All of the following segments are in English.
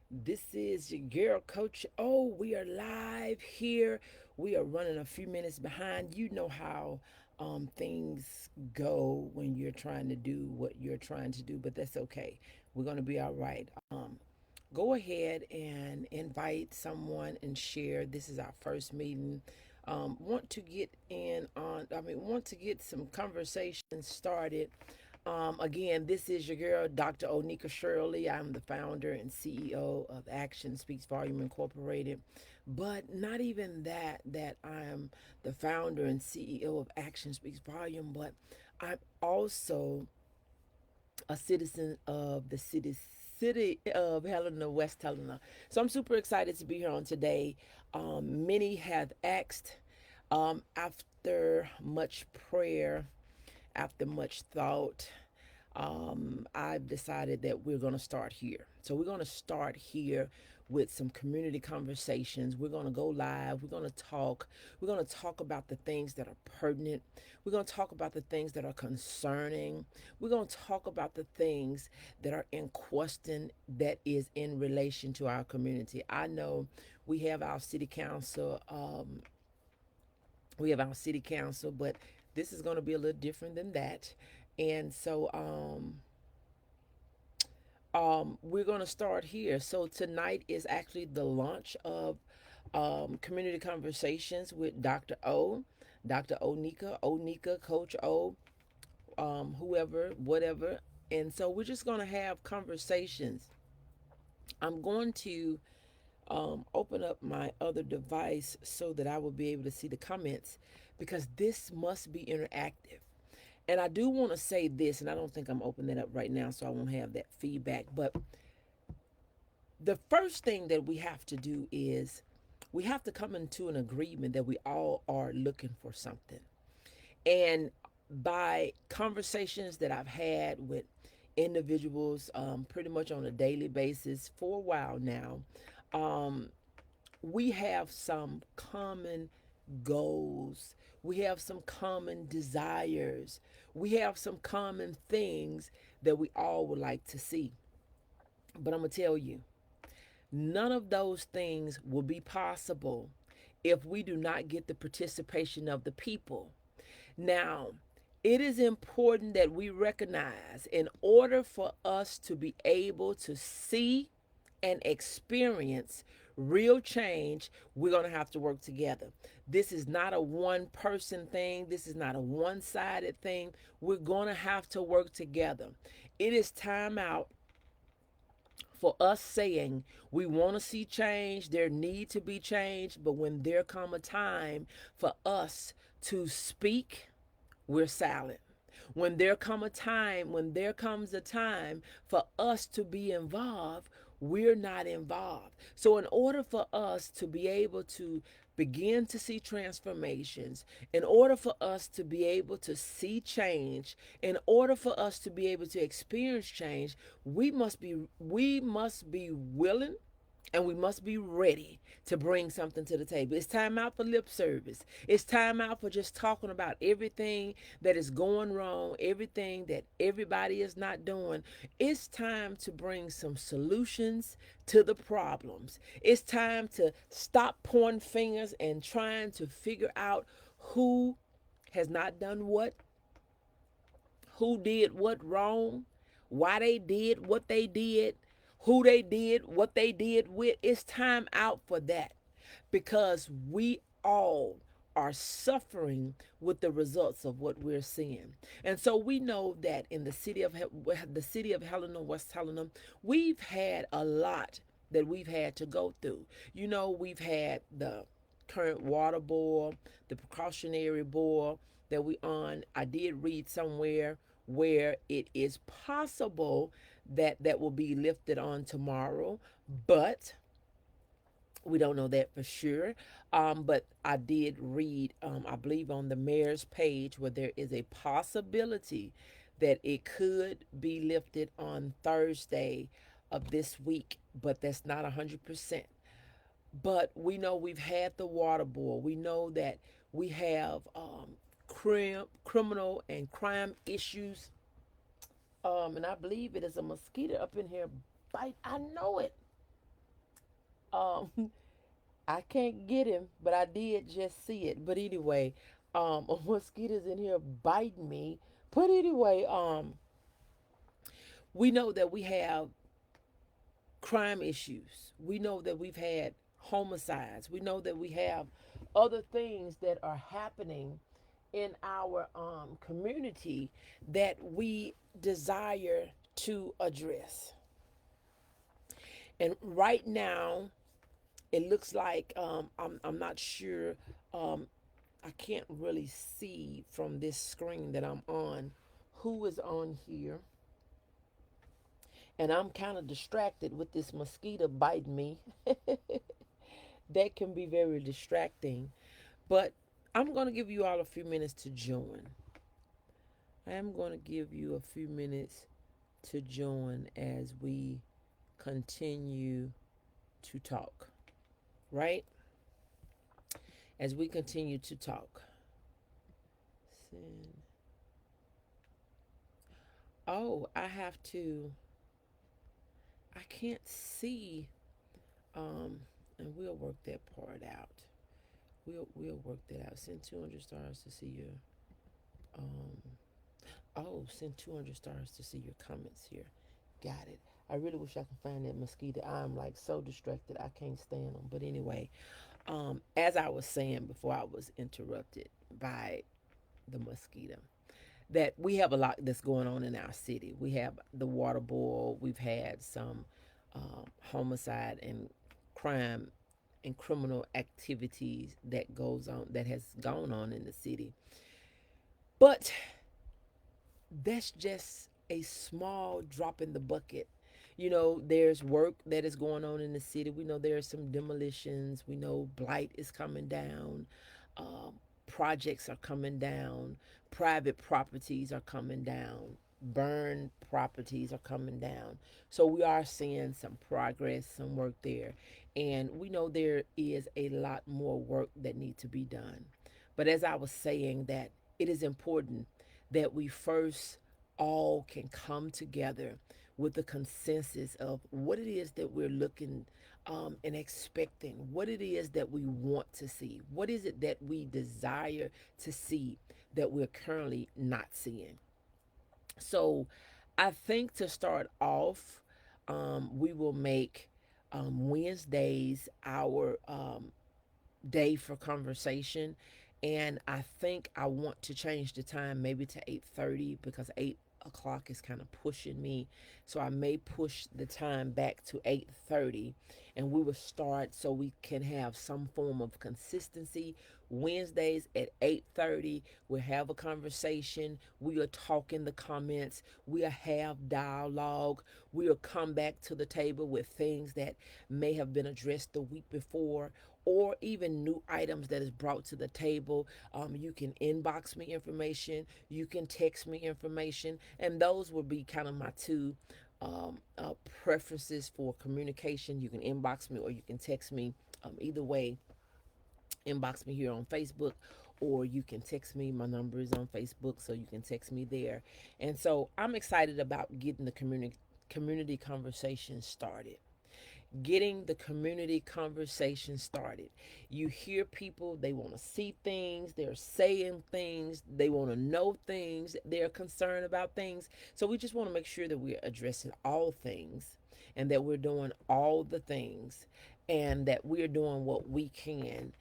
This is your girl, Coach. Oh, we are live here. We are running a few minutes behind. You know how things go when you're trying to do what you're trying to do, but that's okay. We're going to be all right. Go ahead and invite someone and share. This is our first meeting. Want to get in on, want to get some conversation started. Again, this is your girl, Dr. Onika Shirley. I'm the founder and CEO of Action Speaks Volume Incorporated. But not even that I'm the founder and CEO of Action Speaks Volume, but I'm also a citizen of the city of Helena, West Helena. So I'm super excited to be here on today. Many have asked after much prayer, after much thought, I've decided that we're going to start here. So we're going to start here with some community conversations. We're going to go live. We're going to talk. We're going to talk about the things that are pertinent. We're going to talk about the things that are concerning. We're going to talk about the things that are in question that is in relation to our community. I know we have our city council. But this is going to be a little different than that. And so we're going to start here. So tonight is actually the launch of Community Conversations with Dr. O, Dr. Onika, Coach O, whoever, whatever. And so we're just going to have conversations. I'm going to open up my other device so that I will be able to see the comments because this must be interactive. And I do want to say this, and I don't think I'm opening it up right now, so I won't have that feedback. But the first thing that we have to do is we have to come into an agreement that we all are looking for something. And by conversations that I've had with individuals pretty much on a daily basis for a while now, um, we have some common goals. We have some common desires. We have some common things that we all would like to see. But I'm going to tell you, none of those things will be possible if we do not get the participation of the people. Now, it is important that we recognize in order for us to be able to see and experience real change, we're going to have to work together. This is not a one person thing, this is not a one sided thing. We're going to have to work together. It is time out for us saying we want to see change, there need to be change, but when there come a time for us to speak, we're silent. When there comes a time for us to be involved, we're not involved. So in order for us to be able to begin to see transformations, in order for us to be able to see change, in order for us to be able to experience change, we must be willing and we must be ready to bring something to the table. It's time out for lip service. It's time out for just talking about everything that is going wrong, everything that everybody is not doing. It's time to bring some solutions to the problems. It's time to stop pointing fingers and trying to figure out who has not done what, who did what wrong, why they did what they did, who they did what they did with. It's time out for that because we all are suffering with the results of what we're seeing. And so we know that in the city of Helena, West Helena, we've had a lot that we've had to go through. We've had the current water board, the precautionary board that we on. I did read somewhere where it is possible that that will be lifted on tomorrow, but we don't know that for sure. But I did read, I believe, on the mayor's page where there is a possibility that it could be lifted on Thursday of this week, but that's not 100%. But we know we've had the water board. We know that we have criminal and crime issues. And I believe it is a mosquito up in here bite. I know it. Um, I can't get him, but I did just see it. But anyway, a mosquito's in here biting me. But anyway, we know that we have crime issues. We know that we've had homicides. We know that we have other things that are happening in our community that we desire to address. And right now, it looks like I'm not sure. Um, I can't really see from this screen that I'm on who is on here. And I'm kind of distracted with this mosquito biting me. That can be very distracting. But I'm going to give you all a few minutes to join. I am going to give you a few minutes to join as we continue to talk, right? As we continue to talk. Send. Oh, I can't see, um, and we'll work that part out. We'll work that out. Send 200 stars to see your, um, oh, send 200 stars to see your comments here. Got it. I really wish I could find that mosquito. I'm like so distracted. I can't stand them. But anyway, as I was saying before I was interrupted by the mosquito, that we have a lot that's going on in our city. We have the water boil. We've had some homicide and crime and criminal activities that has gone on in the city. But that's just a small drop in the bucket. You know, there's work that is going on in the city. We know there are some demolitions. We know blight is coming down. Um, Projects are coming down. Private properties are coming down. Burned properties are coming down. So we are seeing some progress, some work there. And we know there is a lot more work that needs to be done. But as I was saying, that it is important that we first all can come together with the consensus of what it is that we're looking and expecting, what it is that we want to see, what is it that we desire to see that we're currently not seeing. So I think to start off, we will make Wednesdays our day for conversation, and I think I want to change the time maybe to 8:30 because 8 o'clock is kind of pushing me, so I may push the time back to 8:30, and we will start so we can have some form of consistency. Wednesdays at 8:30 we'll have a conversation, we'll talk in the comments, we'll have dialogue, we'll come back to the table with things that may have been addressed the week before, or even new items that is brought to the table. You can inbox me information, you can text me information, and those will be kind of my two preferences for communication. You can inbox me or you can text me. Either way, inbox me here on Facebook, or you can text me. My number is on Facebook, so you can text me there. And so I'm excited about getting the community conversation started, getting the community conversation started. You hear people, they want to see things, they're saying things, they want to know things, they're concerned about things. So we just want to make sure that we're addressing all things and that we're doing all the things and that we're doing what we can,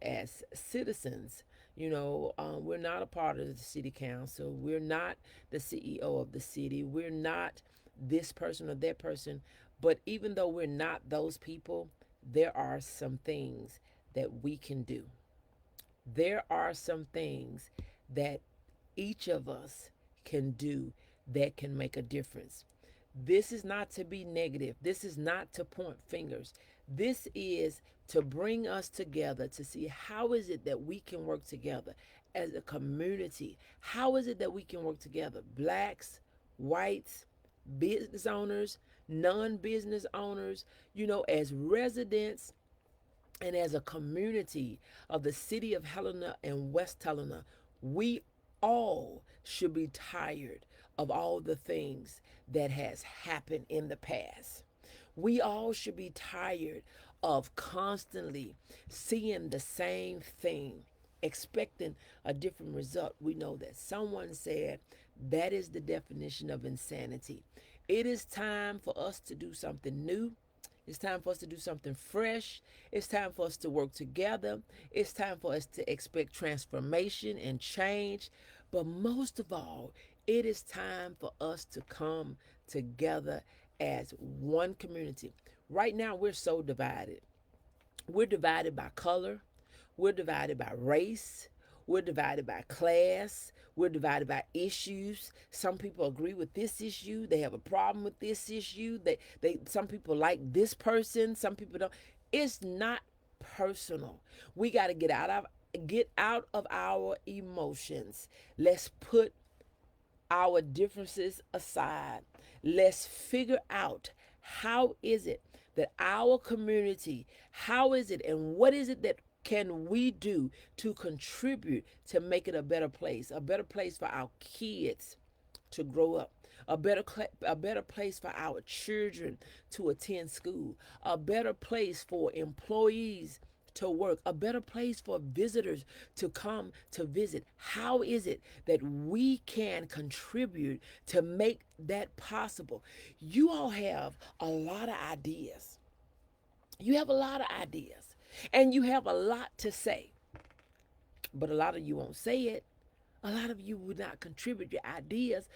as citizens. We're not a part of the city council. We're not the CEO of the city. We're not this person or that person. But even though we're not those people, there are some things that we can do. There are some things that each of us can do that can make a difference. This is not to be negative. This is not to point fingers. This is to bring us together to see how is it that we can work together as a community. How is it that we can work together? Blacks, whites, business owners, non-business owners, as residents and as a community of the city of Helena and West Helena. We all should be tired of all the things that has happened in the past. We all should be tired of constantly seeing the same thing, expecting a different result, we know that someone said that is the definition of insanity. It is time for us to do something new. It's time for us to do something fresh. It's time for us to work together. It's time for us to expect transformation and change. But most of all, it is time for us to come together as one community. Right now, we're so divided. We're divided by color. We're divided by race. We're divided by class. We're divided by issues. Some people agree with this issue. They have a problem with this issue. Some people like this person. Some people don't. It's not personal. We got to get out of our emotions. Let's put our differences aside. Let's figure out how is it that our community, how is it and what is it that can we do to contribute to make it a better place for our kids to grow up, a better place for our children to attend school, a better place for employees to work, a better place for visitors to come to visit. How is it that we can contribute to make that possible? You all have a lot of ideas. You have a lot of ideas, and you have a lot to say, but a lot of you won't say it. A lot of you would not contribute your ideas.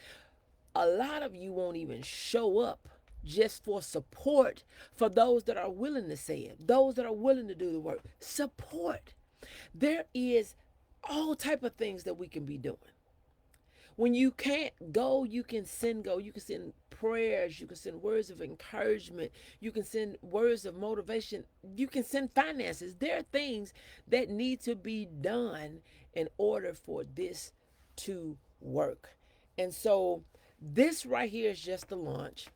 A lot of you won't even show up just for support for those that are willing to say it, those that are willing to do the work. Support. There is all type of things that we can be doing. When you can't go, you can send go. You can send prayers. You can send words of encouragement. You can send words of motivation. You can send finances. There are things that need to be done in order for this to work. And so this right here is just the launch.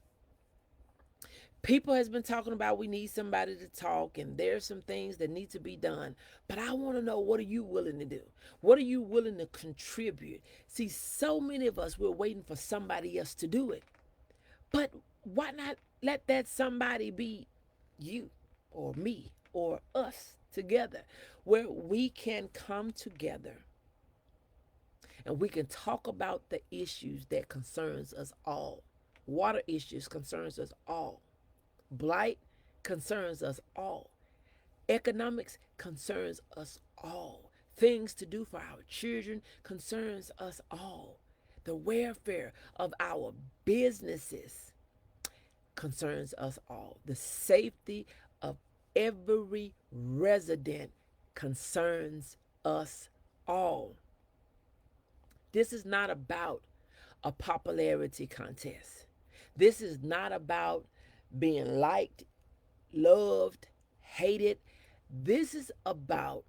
People has been talking about we need somebody to talk, and there's some things that need to be done. But I want to know, what are you willing to do? What are you willing to contribute? See, so many of us, we're waiting for somebody else to do it. But why not let that somebody be you or me or us together, where we can come together and we can talk about the issues that concerns us all. Water issues concerns us all. Blight concerns us all. Economics concerns us all. Things to do for our children concerns us all. The welfare of our businesses concerns us all. The safety of every resident concerns us all. This is not about a popularity contest. This is not about being liked, loved, hated. This is about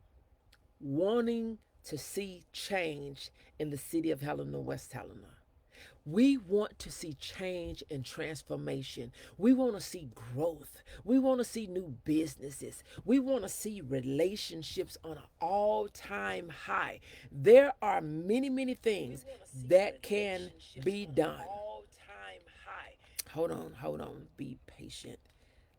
wanting to see change in the city of Helena, West Helena. We want to see change and transformation. We want to see growth. We want to see new businesses. We want to see relationships on an all-time high. There are many, many things that can be done. Hold on. Be patient.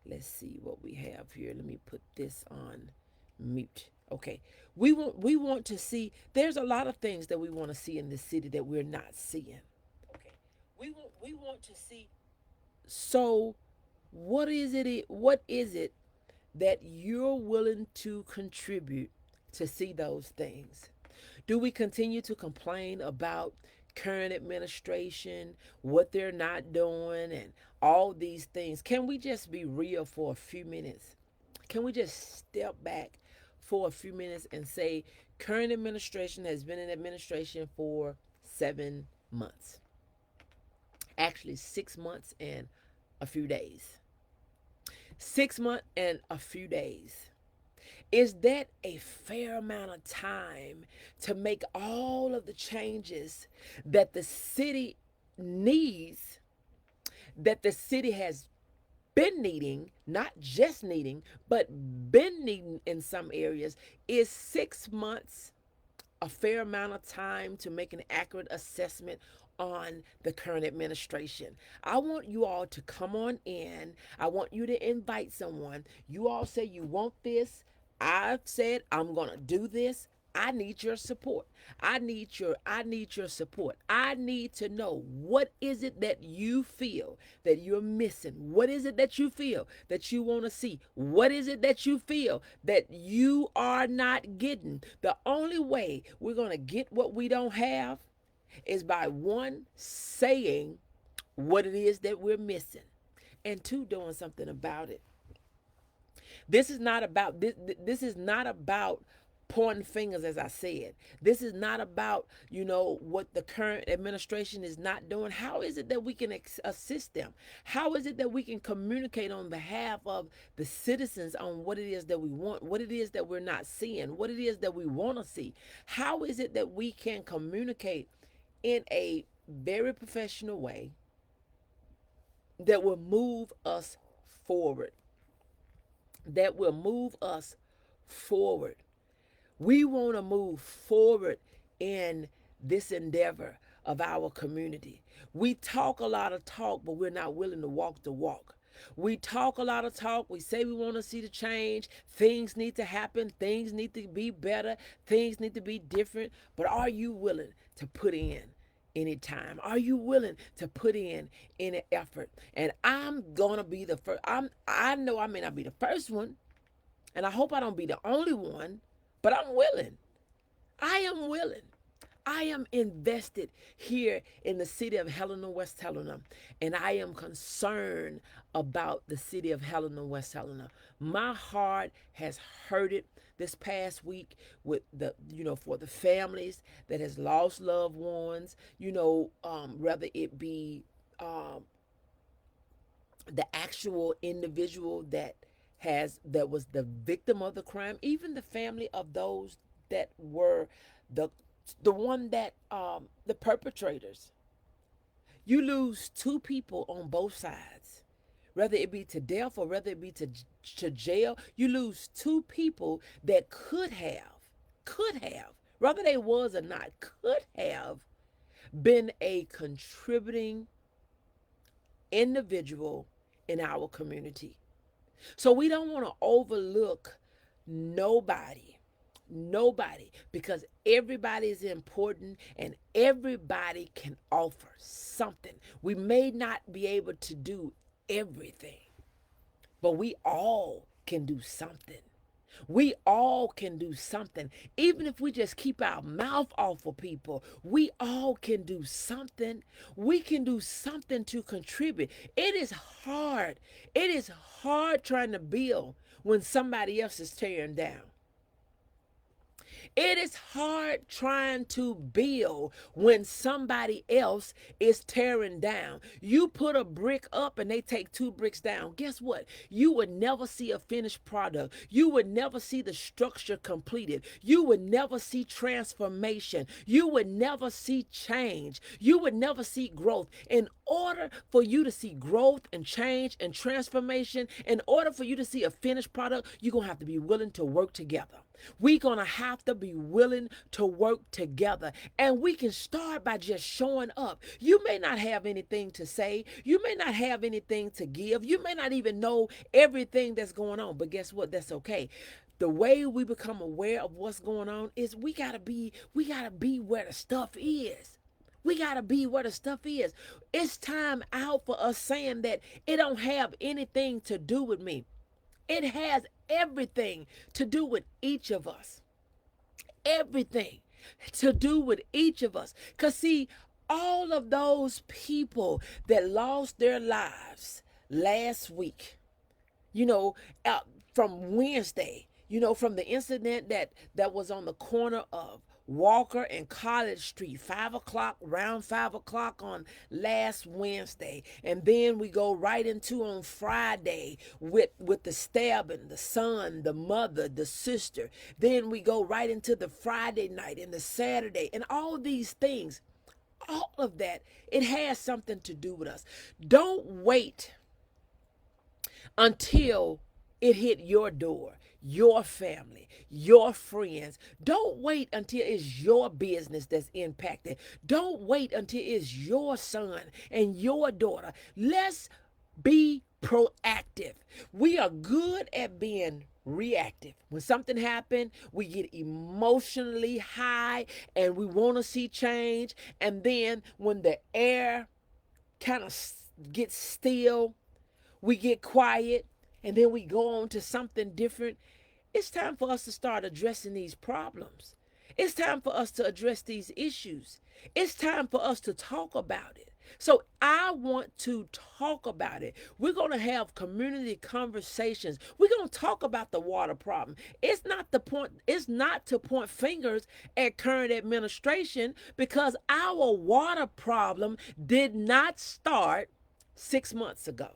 Let's see what we have here. Let me put this on mute. Okay. We want to see, there's a lot of things that we want to see in this city that we're not seeing. Okay. We want to see. So what is it that you're willing to contribute to see those things? Do we continue to complain about current administration, what they're not doing, and all these things? Can we just be real for a few minutes? Can we just step back for a few minutes and say, current administration has been in administration for 7 months? Actually, 6 months and a few days. 6 months and a few days. Is that a fair amount of time to make all of the changes that the city needs, that the city has been needing, not just needing, but been needing in some areas? Is 6 months a fair amount of time to make an accurate assessment on the current administration. I want you all to come on in. I want you to invite someone. You all say you want this. I've said I'm going to do this. I need your support. I need your support. I need to know, what is it that you feel that you're missing? What is it that you feel that you want to see? What is it that you feel that you are not getting? The only way we're going to get what we don't have is by, one, saying what it is that we're missing, and two, doing something about it. This is not about pointing fingers, as I said. This is not about, what the current administration is not doing. How is it that we can assist them? How is it that we can communicate on behalf of the citizens on what it is that we want, what it is that we're not seeing, what it is that we want to see? How is it that we can communicate in a very professional way that will move us forward? That will move us forward. We want to move forward in this endeavor of our community. We talk a lot of talk, but we're not willing to walk the walk. We talk a lot of talk. We say we want to see the change. Things need to happen. Things need to be better. Things need to be different. But are you willing to put in any time? Are you willing to put in any effort? And I'm gonna be the first. I know I may not be the first one, and I hope I don't be the only one, but I'm willing. I am willing. I am invested here in the city of Helena, West Helena, and I am concerned about the city of Helena, West Helena. My heart has hurted this past week with for the families that has lost loved ones, whether it be the actual individual that was the victim of the crime, even the family of those that were the one that the perpetrators. You lose two people on both sides, whether it be to death or whether it be to jail. You lose two people that could have, whether they was or not, could have been a contributing individual in our community. So we don't want to overlook nobody, because everybody is important and everybody can offer something. We may not be able to do everything, but we all can do something. We all can do something. Even if we just keep our mouth off of people, we all can do something. We can do something to contribute. It is hard. It is hard trying to build when somebody else is tearing down. It is hard trying to build when somebody else is tearing down. You put a brick up and they take two bricks down. Guess what? You would never see a finished product. You would never see the structure completed. You would never see transformation. You would never see change. You would never see growth. In order for you to see growth and change and transformation, in order for you to see a finished product, you're going to have to be willing to work together. We're going to have to be willing to work together. And we can start by just showing up. You may not have anything to say. You may not have anything to give. You may not even know everything that's going on. But guess what? That's okay. The way we become aware of what's going on is we gotta be where the stuff is. We gotta be where the stuff is. It's time out for us saying that it don't have anything to do with me. It has everything to do with each of us. Everything to do with each of us. Because, see, all of those people that lost their lives last week, from Wednesday, from the incident that was on the corner of Walker and College Street, around 5 o'clock on last Wednesday. And then we go right into on Friday with the stabbing, the son, the mother, the sister. Then we go right into the Friday night and the Saturday and all these things. All of that, it has something to do with us. Don't wait until it hit your door, your family, your friends. Don't wait until it's your business that's impacted. Don't wait until it's your son and your daughter. Let's be proactive. We are good at being reactive. When something happens, we get emotionally high and we want to see change. And then when the air kind of gets still, we get quiet, and then we go on to something different. It's time for us to start addressing these problems. It's time for us to address these issues. It's time for us to talk about it. So I want to talk about it. We're going to have community conversations. We're going to talk about the water problem. It's not to point fingers at current administration, because our water problem did not start 6 months ago.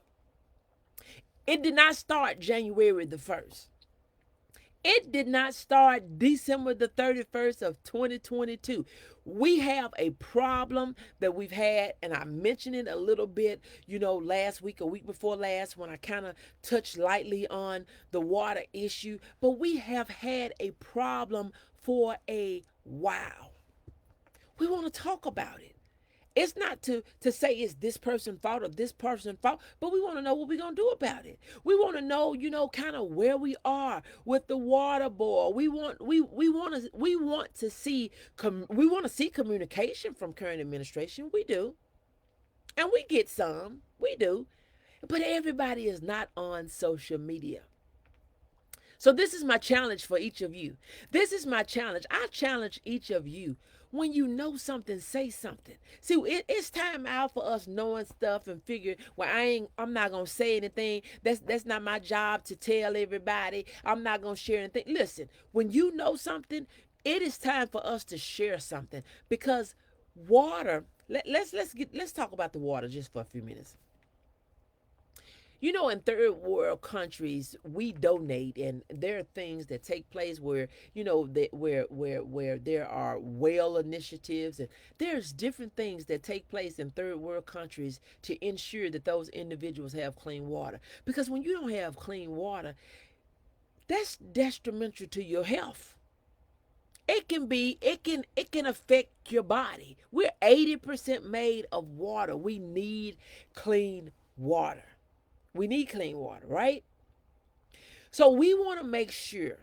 It did not start January the 1st. It did not start December the 31st of 2022. We have a problem that we've had, and I mentioned it a little bit, last week, a week before last, when I kind of touched lightly on the water issue. But we have had a problem for a while. We want to talk about it. It's not to say it's this person's fault or this person's fault, but we want to know what we're going to do about it. We want to know, kind of where we are with the water board. We want to see communication from current administration. We do. And we get some. We do. But everybody is not on social media. So this is my challenge for each of you. This is my challenge. I challenge each of you. When you know something, say something. See, it's time out for us knowing stuff and figure, well, I'm not gonna say anything. That's not my job to tell everybody. I'm not gonna share anything. Listen, when you know something, it is time for us to share something, because water. Let's talk about the water just for a few minutes. In third world countries, we donate, and there are things that take place where where there are well initiatives, and there's different things that take place in third world countries to ensure that those individuals have clean water. Because when you don't have clean water, that's detrimental to your health. It can affect your body. We're 80% made of water. We need clean water. We need clean water, right? So we want to make sure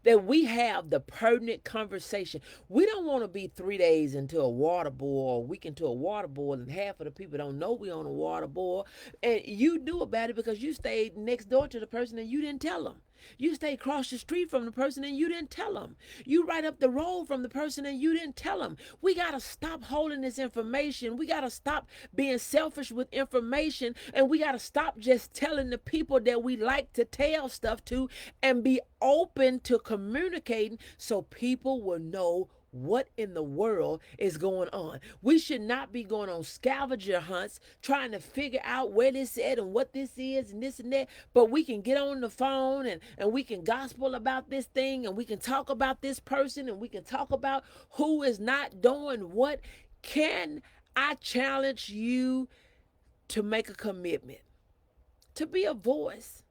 that we have the pertinent conversation. We don't want to be 3 days into a water boil, or a week into a water boil, and half of the people don't know we on a water boil. And you knew about it because you stayed next door to the person and you didn't tell them. You stay across the street from the person and you didn't tell them. You right up the road from the person and you didn't tell them. We got to stop holding this information. We got to stop being selfish with information, and we got to stop just telling the people that we like to tell stuff to, and be open to communicating so people will know what in the world is going on. We should not be going on scavenger hunts trying to figure out where this is and what this is and this and that. But we can get on the phone, and we can gospel about this thing, and we can talk about this person, and we can talk about who is not doing what. Can I challenge you to make a commitment, to be a voice?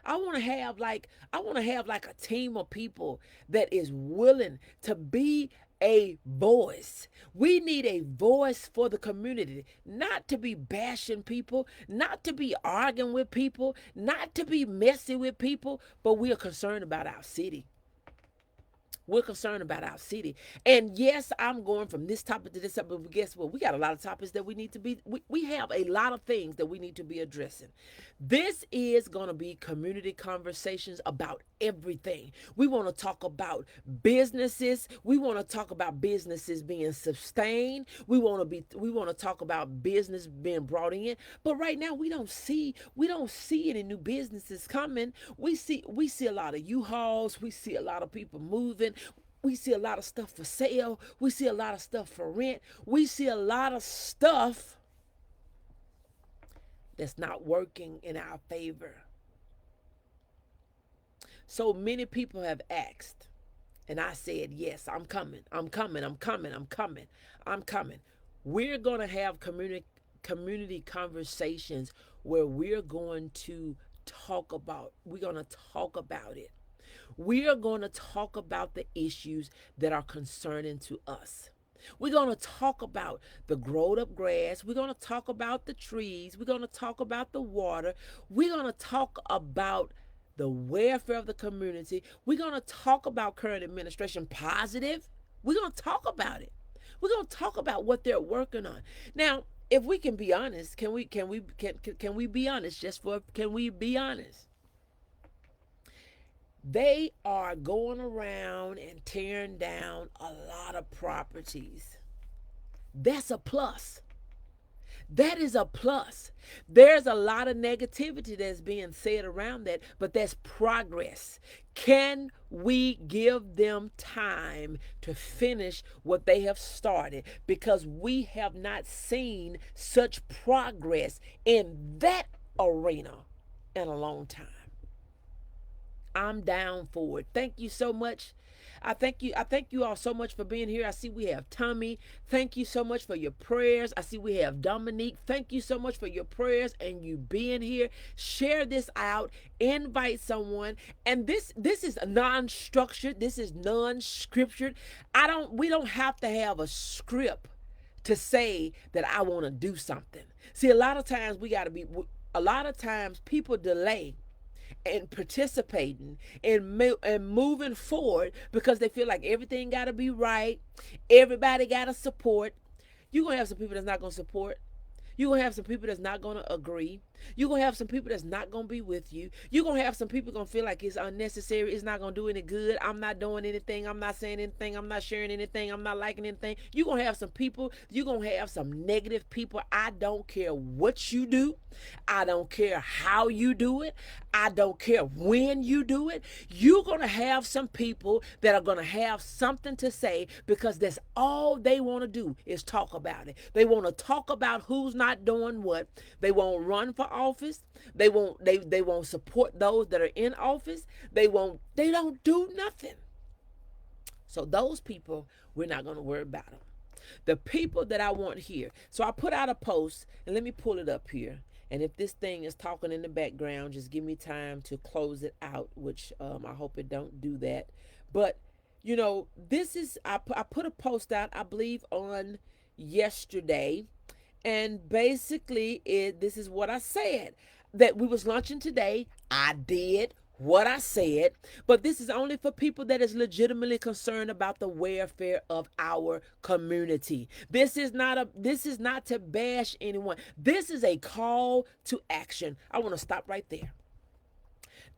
I want to have like a team of people that is willing to be a voice. We need a voice for the community, not to be bashing people, not to be arguing with people, not to be messy with people, but we are concerned about our city. We're concerned about our city. And yes, I'm going from this topic to this topic, but guess what? We got a lot of topics that we have a lot of things that we need to be addressing. This is going to be community conversations about everything. We want to talk about businesses. We want to talk about businesses being sustained. We want to talk about business being brought in. But right now we don't see any new businesses coming. We see a lot of U-Hauls. We see a lot of people moving. We see a lot of stuff for sale. We see a lot of stuff for rent. We see a lot of stuff that's not working in our favor. So many people have asked, and I said, yes, I'm coming. I'm coming. I'm coming. I'm coming. I'm coming. We're going to have community conversations where we're going to we're going to talk about it. We are going to talk about the issues that are concerning to us. We're going to talk about the growed up grass. We're going to talk about the trees. We're going to talk about the water. We're going to talk about the welfare of the community. We're going to talk about current administration positive. We're going to talk about it. We're going to talk about what they're working on. Now, if we can be honest, can we be honest? Can we be honest? They are going around and tearing down a lot of properties. That's a plus. That is a plus. There's a lot of negativity that's being said around that, but that's progress. Can we give them time to finish what they have started? Because we have not seen such progress in that arena in a long time. I'm down for it. Thank you so much. I thank you all so much for being here. I see we have Tommy. Thank you so much for your prayers. I see we have Dominique. Thank you so much for your prayers and you being here. Share this out. Invite someone. And this is non-structured. This is non-scriptured. We don't have to have a script to say that I want to do something. See, a lot of times people delay and participating and moving forward because they feel like everything got to be right. Everybody got to support. You're going to have some people that's not going to support. You're going to have some people that's not going to agree. You're going to have some people that's not going to be with you. You're going to have some people going to feel like it's unnecessary. It's not going to do any good. I'm not doing anything. I'm not saying anything. I'm not sharing anything. I'm not liking anything. You're going to have some people. You're going to have some negative people. I don't care what you do. I don't care how you do it. I don't care when you do it. You're going to have some people that are going to have something to say because that's all they want to do is talk about it. They want to talk about who's not doing what. They won't run for office. They won't support those that are in office. They don't do nothing. So those people, we're not going to worry about them. The people that I want here. So I put out a post, and let me pull it up here. And if this thing is talking in the background, just give me time to close it out, which I hope it don't do that. But, this is, I put a post out, I believe, on yesterday. And basically, this is what I said. That we was launching today. I did what I said, but this is only for people that is legitimately concerned about the welfare of our community. This is not to bash anyone. This is a call to action. I want to stop right there.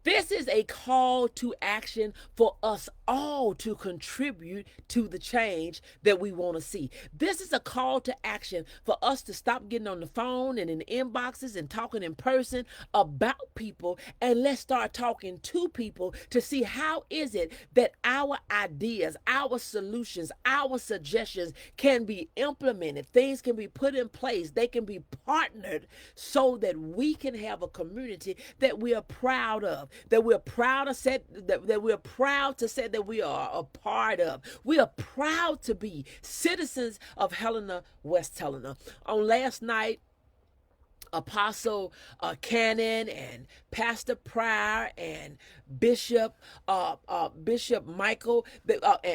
This is a call to action for us all to contribute to the change that we want to see. This is a call to action for us to stop getting on the phone and in the inboxes and talking in person about people, and let's start talking to people to see how is it that our ideas, our solutions, our suggestions can be implemented. Things can be put in place. They can be partnered so that we can have a community that we are proud of, that we're proud to say that we are a part of. We are proud to be citizens of Helena, West Helena. On last night, Apostle Cannon and Pastor Pryor and Bishop Michael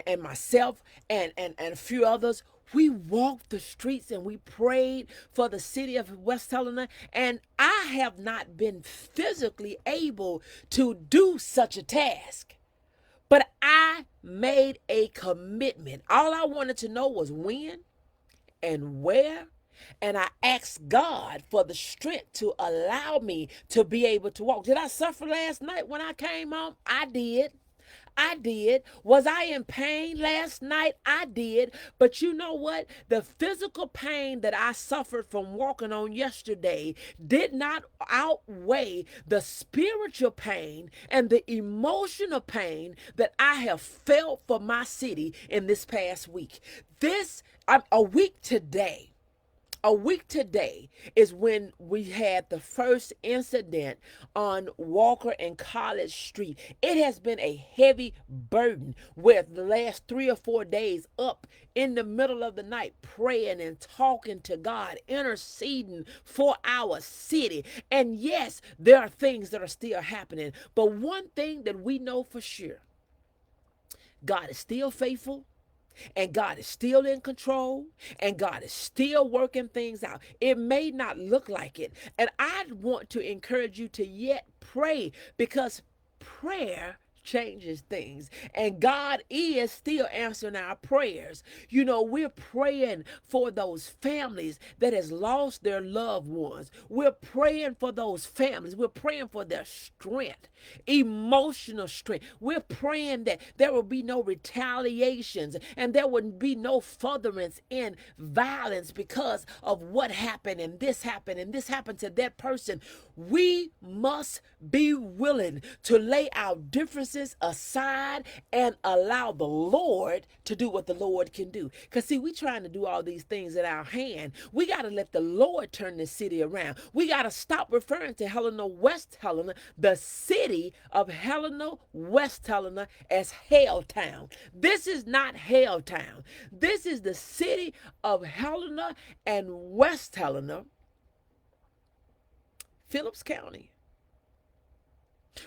and myself and a few others, we walked the streets and we prayed for the city of West Helena. And I have not been physically able to do such a task. But I made a commitment. All I wanted to know was when and where. And I asked God for the strength to allow me to be able to walk. Did I suffer last night when I came home? I did. Was I in pain last night? I did. But you know what? The physical pain that I suffered from walking on yesterday did not outweigh the spiritual pain and the emotional pain that I have felt for my city in this past week. A week today. A week today is when we had the first incident on Walker and College Street. It has been a heavy burden where the last 3 or 4 days up in the middle of the night praying and talking to God, interceding for our city. And yes, there are things that are still happening. But one thing that we know for sure, God is still faithful. And God is still in control, and God is still working things out. It may not look like it. And I want to encourage you to yet pray, because prayer changes things, and God is still answering our prayers. You know, we're praying for those families that has lost their loved ones. We're praying for those families. We're praying for their strength, emotional strength. We're praying that there will be no retaliations and there would be no furtherance in violence because of what happened and this happened and this happened to that person. We must be willing to lay our differences aside and allow the Lord to do what the Lord can do. Because, see, we trying to do all these things in our hand. We got to let the Lord turn this city around. We got to stop referring to Helena, West Helena, the city of Helena, West Helena, as Hell Town. This is not Hell Town. This is the city of Helena and West Helena, Phillips County.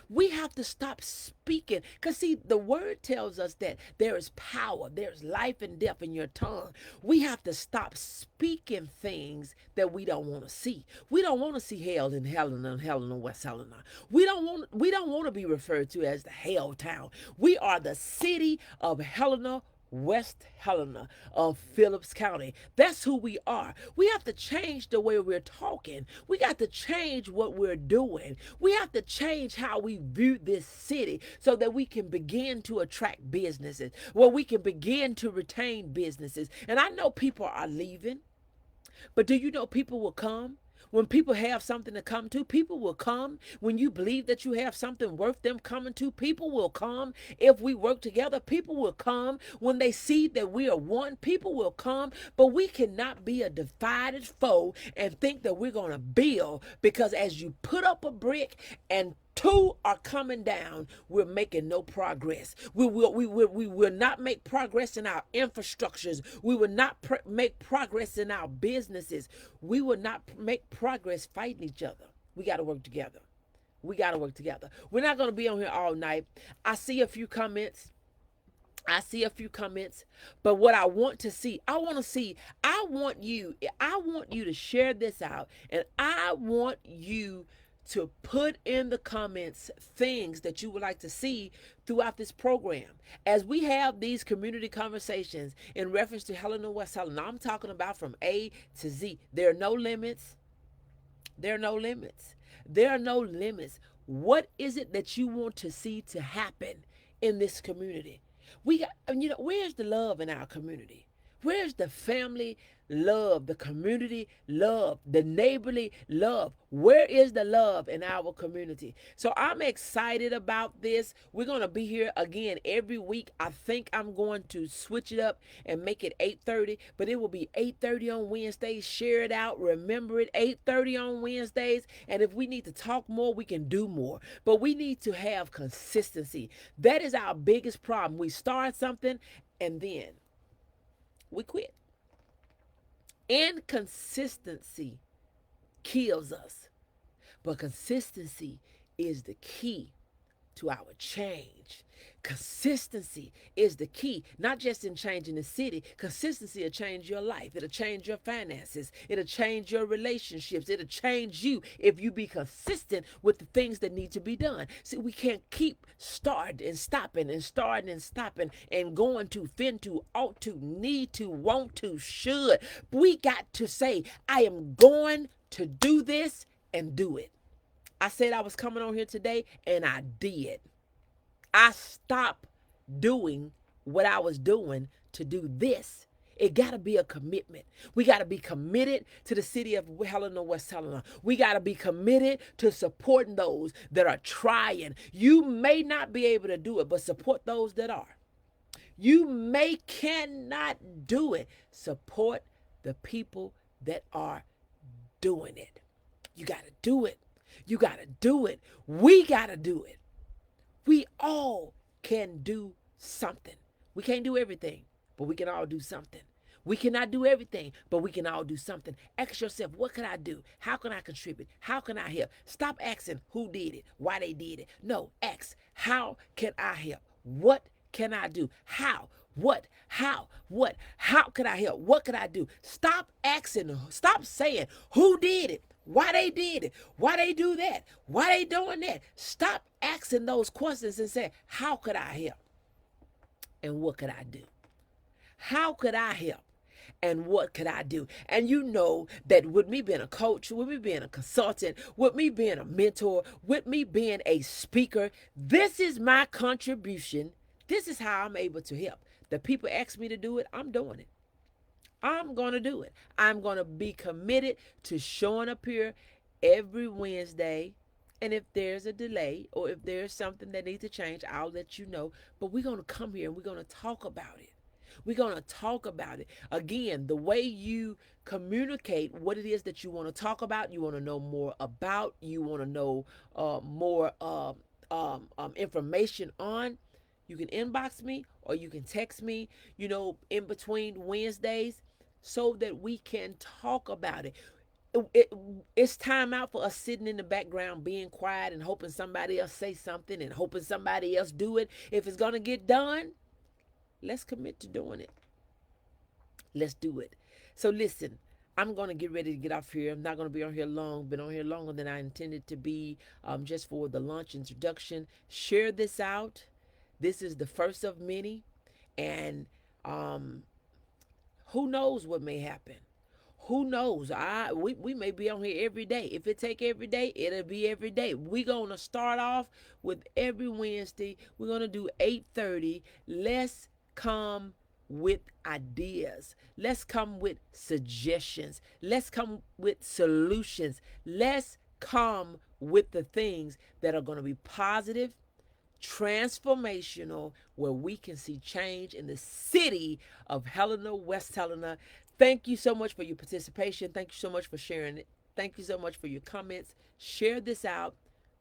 We have to stop speaking. Because, see, the word tells us that there is power, there's life and death in your tongue. We have to stop speaking things that we don't want to see. We don't want to see hell in Helena and Helena, West Helena. We don't want to be referred to as the hell town. We are the city of Helena, West Helena of Phillips County. That's who we are. We have to change the way we're talking. We got to change what we're doing. We have to change how we view this city so that we can begin to attract businesses, where we can begin to retain businesses. And I know people are leaving, but do you know people will come? When people have something to come to, people will come. When you believe that you have something worth them coming to, people will come. If we work together, people will come. When they see that we are one, people will come. But we cannot be a divided foe and think that we're going to build, because as you put up a brick and two are coming down, we're making no progress. We will not make progress in our infrastructures. We will not make progress in our businesses. We will not make progress fighting each other. We got to work together. We got to work together. We're not going to be on here all night. I see a few comments. But what I want to see, I want you to share this out, and I want you to put in the comments things that you would like to see throughout this program. As we have these community conversations in reference to Helena, West Helena, I'm talking about from A to Z. There are no limits. There are no limits. There are no limits. What is it that you want to see to happen in this community? Where's the love in our community? Where's the family love, the community love, the neighborly love? Where is the love in our community? So I'm excited about this. We're going to be here again every week. I think I'm going to switch it up and make it 8:30, but it will be 8:30 on Wednesdays. Share it out. Remember it, 8:30 on Wednesdays. And if we need to talk more, we can do more. But we need to have consistency. That is our biggest problem. We start something and then we quit. Inconsistency kills us, but consistency is the key to our change. Consistency is the key, not just in changing the city. Consistency will change your life. It'll change your finances. It'll change your relationships. It'll change you if you be consistent with the things that need to be done. See, we can't keep starting and stopping and starting and stopping and going to, fin to, ought to, need to, want to, should. We got to say, I am going to do this and do it. I said I was coming on here today, and I did. I stopped doing what I was doing to do this. It got to be a commitment. We got to be committed to the city of Helena, West Helena. We got to be committed to supporting those that are trying. You may not be able to do it, but support those that are. You cannot do it. Support the people that are doing it. You got to do it. You got to do it. We got to do it. We all can do something. We can't do everything, but we can all do something. We cannot do everything, but we can all do something. Ask yourself, what can I do? How can I contribute? How can I help? Stop asking who did it, why they did it. No, ask, how can I help? What can I do? How? What? How? What? How can I help? What can I do? Stop asking, stop saying who did it, why they did it, why they do that, why they doing that. Stop asking those questions and say, how could I help? And what could I do? How could I help? And what could I do? And you know that with me being a coach, with me being a consultant, with me being a mentor, with me being a speaker, this is my contribution. This is how I'm able to help. The people ask me to do it, I'm doing it. I'm going to do it. I'm going to be committed to showing up here every Wednesday. And if there's a delay or if there's something that needs to change, I'll let you know. But we're going to come here and we're going to talk about it. We're going to talk about it. Again, the way you communicate what it is that you want to talk about, you want to know more about, you want to know more information on, you can inbox me or you can text me, in between Wednesdays so that we can talk about it. It's time out for us sitting in the background being quiet and hoping somebody else say something and hoping somebody else do it. If it's going to get done, let's commit to doing it. Let's do it. So listen, I'm going to get ready to get off here. I'm not going to be on here long. Been on here longer than I intended to be, just for the launch introduction. Share this out. This is the first of many. And who knows what may happen. Who knows? We may be on here every day. If it take every day, it'll be every day. We're going to start off with every Wednesday. We're going to do 8:30. Let's come with ideas. Let's come with suggestions. Let's come with solutions. Let's come with the things that are going to be positive, transformational, where we can see change in the city of Helena, West Helena. Thank you so much for your participation. Thank you so much for sharing it. Thank you so much for your comments. Share this out.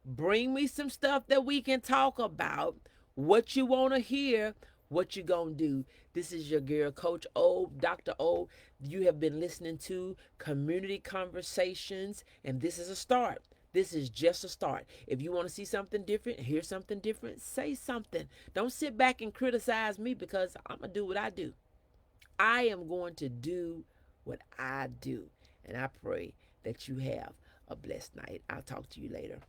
Bring me some stuff that we can talk about. What you want to hear, what you gonna do. This is your girl, Coach O, Dr. O. You have been listening to Community Conversations, and this is a start. This is just a start. If you want to see something different, hear something different, say something. Don't sit back and criticize me, because I'm going to do what I do. I am going to do what I do. And I pray that you have a blessed night. I'll talk to you later.